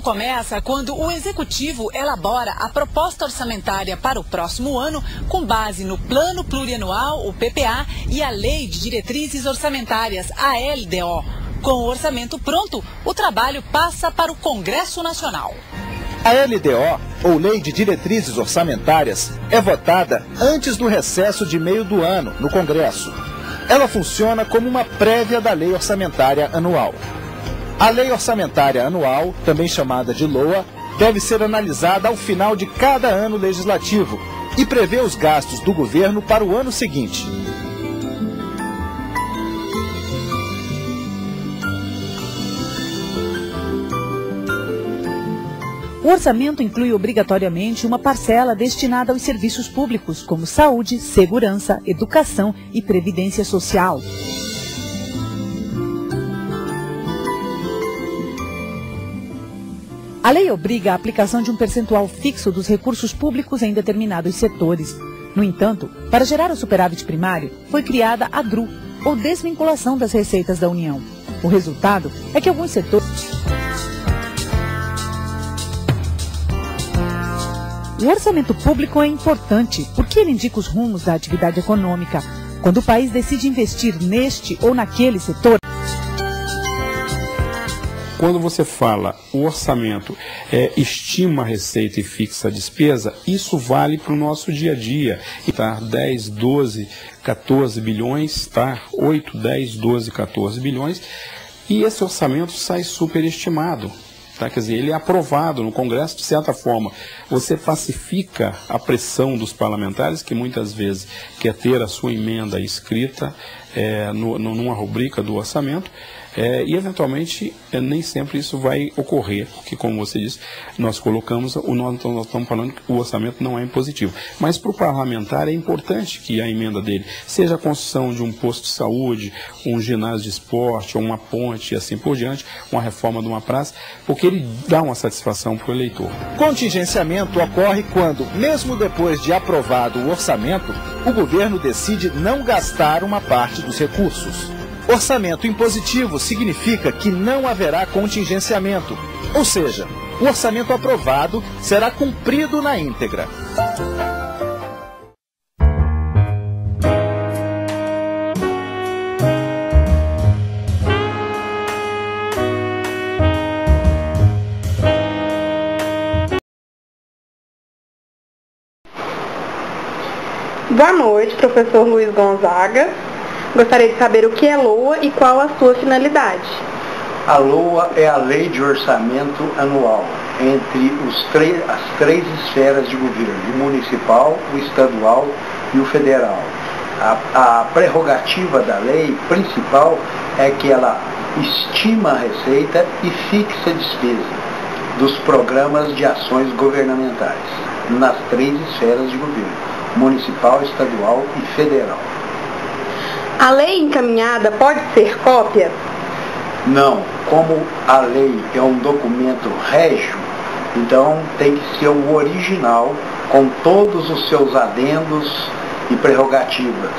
começa quando o Executivo elabora a proposta orçamentária para o próximo ano com base no Plano Plurianual, o PPA, e a Lei de Diretrizes Orçamentárias, a LDO. Com o orçamento pronto, o trabalho passa para o Congresso Nacional. A LDO, ou Lei de Diretrizes Orçamentárias, é votada antes do recesso de meio do ano no Congresso. Ela funciona como uma prévia da Lei Orçamentária Anual. A Lei Orçamentária Anual, também chamada de LOA, deve ser analisada ao final de cada ano legislativo e prevê os gastos do governo para o ano seguinte. O orçamento inclui obrigatoriamente uma parcela destinada aos serviços públicos, como saúde, segurança, educação e previdência social. A lei obriga a aplicação de um percentual fixo dos recursos públicos em determinados setores. No entanto, para gerar o superávit primário, foi criada a DRU, ou desvinculação das receitas da União. O resultado é que alguns setores... O orçamento público é importante porque ele indica os rumos da atividade econômica. Quando o país decide investir neste ou naquele setor... Quando você fala o orçamento estima a receita e fixa a despesa, isso vale para o nosso dia a dia. Tá? 10, 12, 14 bilhões, tá? 8, 10, 12, 14 bilhões. E esse orçamento sai superestimado. Tá? Quer dizer, ele é aprovado no Congresso de certa forma. Você pacifica a pressão dos parlamentares, que muitas vezes quer ter a sua emenda escrita numa rubrica do orçamento, e eventualmente nem sempre isso vai ocorrer, porque como você disse, nós colocamos, nós estamos falando que o orçamento não é impositivo. Mas para o parlamentar é importante que a emenda dele seja a construção de um posto de saúde, um ginásio de esporte, ou uma ponte e assim por diante, uma reforma de uma praça, porque ele dá uma satisfação para o eleitor. Contingenciamento ocorre quando, mesmo depois de aprovado o orçamento, o governo decide não gastar uma parte dos recursos. Orçamento impositivo significa que não haverá contingenciamento, ou seja, o orçamento aprovado será cumprido na íntegra. Boa noite, professor Luiz Gonzaga. Gostaria de saber o que é LOA e qual a sua finalidade. A LOA é a Lei de Orçamento Anual entre as três esferas de governo, o municipal, o estadual e o federal. A prerrogativa da lei principal é que ela estima a receita e fixa a despesa dos programas de ações governamentais nas três esferas de governo, municipal, estadual e federal. A lei encaminhada pode ser cópia? Não, como a lei é um documento régio, então tem que ser o original, com todos os seus adendos e prerrogativas.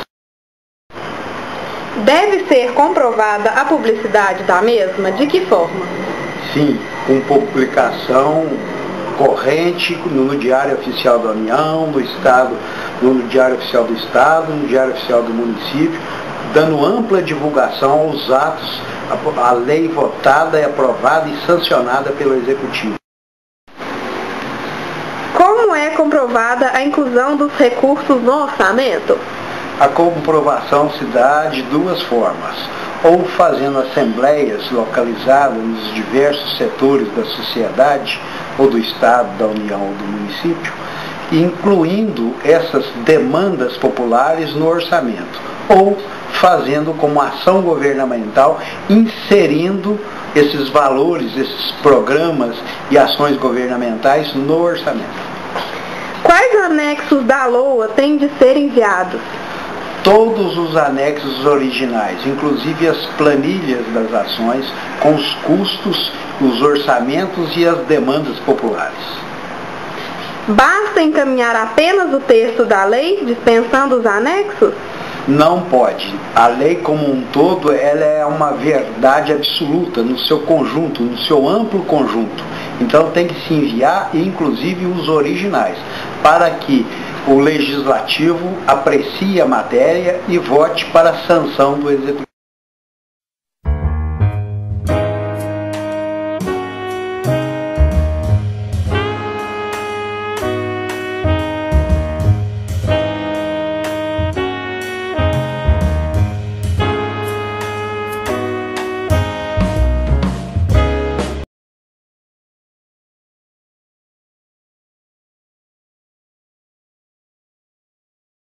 Deve ser comprovada a publicidade da mesma? De que forma? Sim, com publicação corrente no Diário Oficial da União, no Estado, no Diário Oficial do Estado, no Diário Oficial do Município, dando ampla divulgação aos atos, a lei votada, aprovada e sancionada pelo Executivo. Como é comprovada a inclusão dos recursos no orçamento? A comprovação se dá de duas formas, ou fazendo assembleias localizadas nos diversos setores da sociedade, ou do Estado, da União ou do município, incluindo essas demandas populares no orçamento, ou fazendo como ação governamental, inserindo esses valores, esses programas e ações governamentais no orçamento. Quais anexos da LOA têm de ser enviados? Todos os anexos originais, inclusive as planilhas das ações, com os custos, os orçamentos e as demandas populares. Basta encaminhar apenas o texto da lei, dispensando os anexos? Não pode. A lei como um todo, ela é uma verdade absoluta no seu conjunto, no seu amplo conjunto. Então tem que se enviar, inclusive os originais, para que o Legislativo aprecie a matéria e vote para a sanção do Executivo.